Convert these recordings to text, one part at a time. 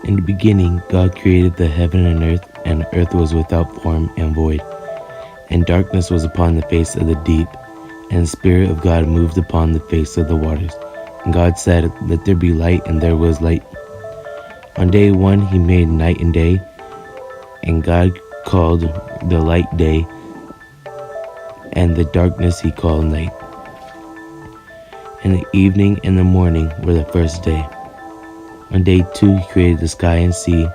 In the beginning, God created the heaven and the earth was without form and void, and darkness was upon the face of the deep, and the Spirit of God moved upon the face of the waters. And God said, "Let there be light," and there was light. On day one, he made night and day, and God called the light day, and the darkness he called night. And the evening and the morning were the first day. On day two, he created the sky and sea,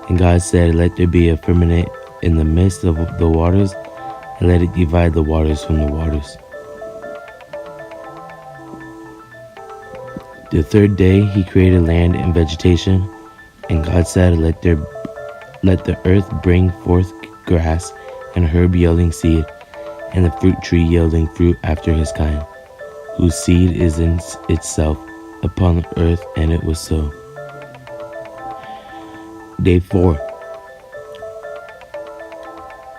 and God said, "Let there be a firmament in the midst of the waters, and let it divide the waters from the waters." The third day, he created land and vegetation, and God said, "Let the earth bring forth grass, and herb yielding seed, and the fruit tree yielding fruit after his kind, whose seed is in itself upon the earth," and it was so. Day 4,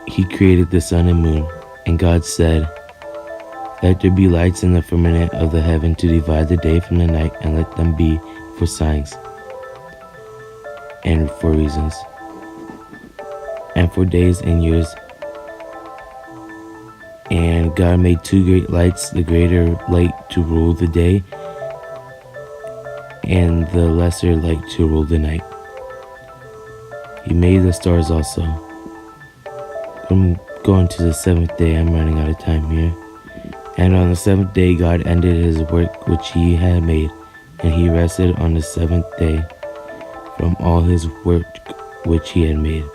he created the sun and moon, and God said, "Let there be lights in the firmament of the heaven to divide the day from the night, and let them be for signs, and for reasons, and for days and years." And God made two great lights, the greater light to rule the day, and the lesser light to rule the night. He made the stars also. I'm going to the seventh day. I'm running out of time here. And on the seventh day, God ended his work which he had made, and he rested on the seventh day from all his work which he had made.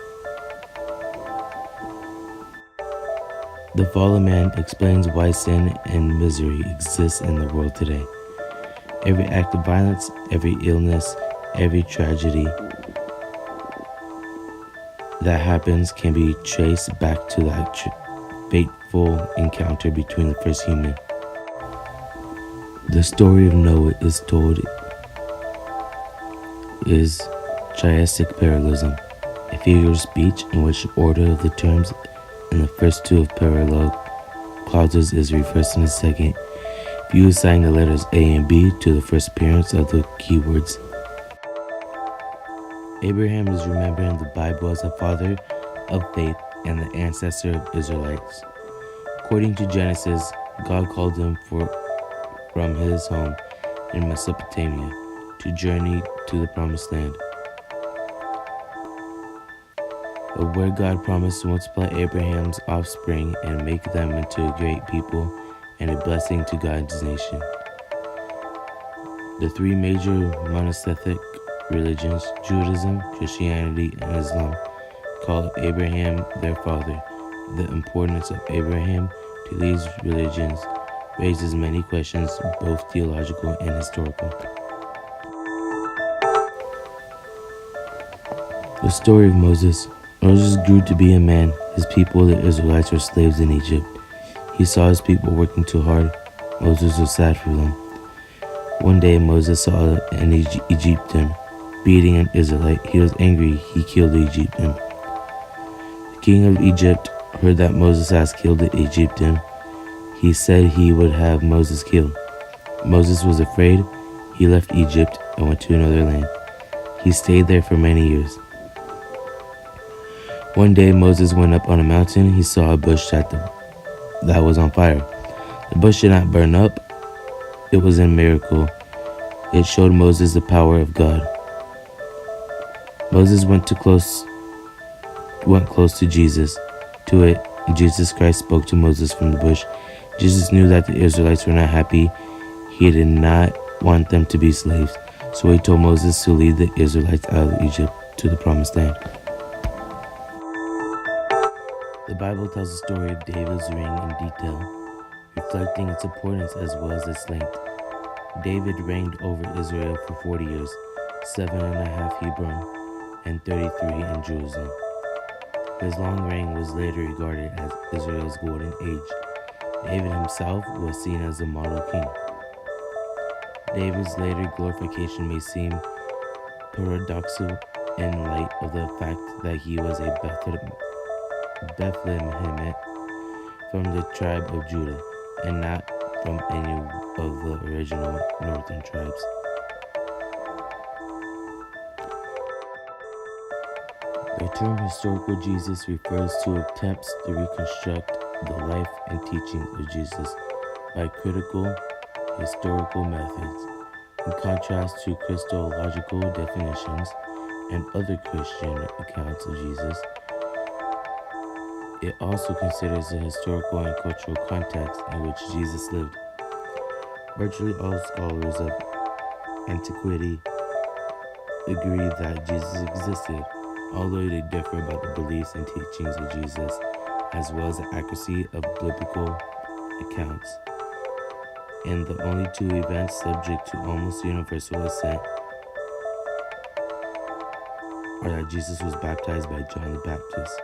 The fall of man explains why sin and misery exists in the world today. Every act of violence, every illness, every tragedy that happens can be traced back to that fateful encounter between the first human. The story of Noah is told is triassic parallelism, a figure of speech in which the order of the terms in the first two of parallel clauses is reversed in the second. If you assign the letters A and B to the first appearance of the keywords. Abraham is remembered in the Bible as the father of faith and the ancestor of Israelites. According to Genesis, God called him from his home in Mesopotamia to journey to the promised land, where God promised to multiply Abraham's offspring and make them into a great people and a blessing to God's nation. The three major monotheistic religions, Judaism, Christianity, and Islam, call Abraham their father. The importance of Abraham to these religions raises many questions, both theological and historical. The story of Moses. Moses grew to be a man. His people, the Israelites, were slaves in Egypt. He saw his people working too hard. Moses was sad for them. One day, Moses saw an Egyptian beating an Israelite. He was angry. He killed the Egyptian. The king of Egypt heard that Moses has killed the Egyptian. He said he would have Moses killed. Moses was afraid. He left Egypt and went to another land. He stayed there for many years. One day, Moses went up on a mountain. He saw a bush that was on fire. The bush did not burn up. It was a miracle. It showed Moses the power of God. Moses went close to Jesus. To it, Jesus Christ spoke to Moses from the bush. Jesus knew that the Israelites were not happy. He did not want them to be slaves. So he told Moses to lead the Israelites out of Egypt to the promised land. The Bible tells the story of David's ring in detail, reflecting its importance as well as its length. David reigned over Israel for 40 years, 7.5 Hebron, and 33 in Jerusalem. His long reign was later regarded as Israel's golden age. David himself was seen as a model king. David's later glorification may seem paradoxical in light of the fact that he was a Bethlehemite from the tribe of Judah, and not from any of the original northern tribes. The term historical Jesus refers to attempts to reconstruct the life and teachings of Jesus by critical historical methods, in contrast to Christological definitions and other Christian accounts of Jesus. It also considers the historical and cultural context in which Jesus lived. Virtually all scholars of antiquity agree that Jesus existed, although they differ about the beliefs and teachings of Jesus, as well as the accuracy of biblical accounts. And the only two events subject to almost universal assent are that Jesus was baptized by John the Baptist